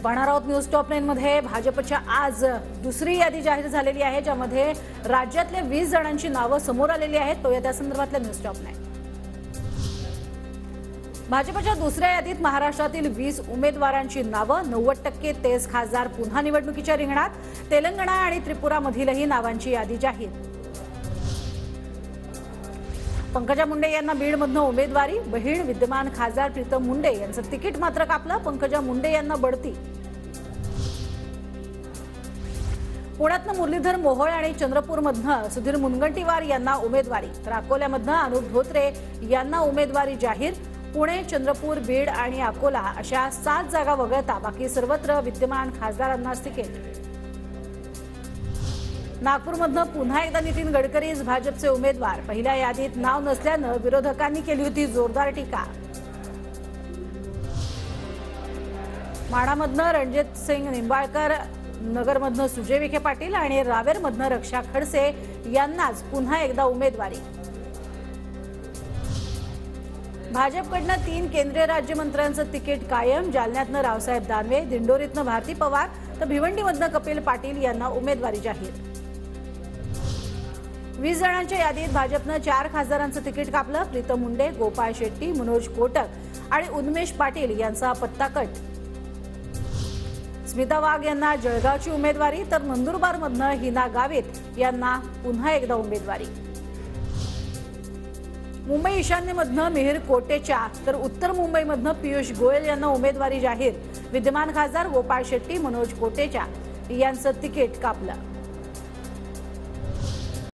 पाहणार आहोत news top 9 मध्ये। भाजपच्या आज दुसरी यादी जाहीर झालेली आहे, ज्यामध्ये राज्यातले 20 जणांची नावे समोर आलेली आहेत। तो त्या संदर्भातला न्यूज टॉप 9। भाजपच्या दुसऱ्या यादीत महाराष्ट्रातील 20 उमेदवारांची नावे, 90% तेज खासदार पुन्हा निवडणुकीच्या रिंगणात। तेलंगणा आणि त्रिपुरा मधीलही नावांची यादी जाहीर। पंकजा मुंडे यांना बीडमधून उमेदवारी, बहीण विद्यमान खासदार प्रीतम मुंडे यांचं तिकीट मात्र कापलं। पंकजा मुंडे यांना बढती। पुण्यातनं मुरलीधर मोहोळ आणि चंद्रपूरमधनं सुधीर मुनगंटीवार यांना उमेदवारी, तर अकोल्यामधनं अनुप धोत्रे यांना उमेदवारी जाहीर। पुणे, चंद्रपूर, बीड आणि अकोला अशा 7 जागा वगळता बाकी सर्वत्र विद्यमान खासदारांनाच तिकीट। नागपूरमधनं पुन्हा एकदा नितीन गडकरीच भाजपचे उमेदवार, पहिल्या यादीत नाव नसल्यानं विरोधकांनी केली होती जोरदार टीका। माढामधनं रणजित सिंग निंबाळकर, नगरमधनं सुजय विखे पाटील आणि रावेरमधनं रक्षा खडसे यांनाच पुन्हा एकदा उमेदवारी। भाजपकडनं 3 केंद्रीय राज्यमंत्र्यांचं तिकीट कायम, जालन्यातनं रावसाहेब दानवे, दिंडोरीतनं भारती पवार तर भिवंडीमधनं कपिल पाटील यांना उमेदवारी जाहीर। 20 जणांच्या यादीत भाजपनं 4 खासदारांचं तिकीट कापलं। प्रीतम मुंडे, गोपाळ शेट्टी, मनोज कोटक आणि उन्मेष पाटील यांचा पत्ता कट। स्मिता वाघ यांना जळगावची उमेदवारी, तर नंदुरबारमधनं हिना गावित यांना पुन्हा एकदा उमेदवारी। मुंबई ईशान्येमधनं मिहिर कोटेचा तर उत्तर मुंबईमधनं पियुष गोयल यांना उमेदवारी जाहीर। विद्यमान खासदार गोपाळ शेट्टी, मनोज कोटेचा यांचं तिकीट कापलं।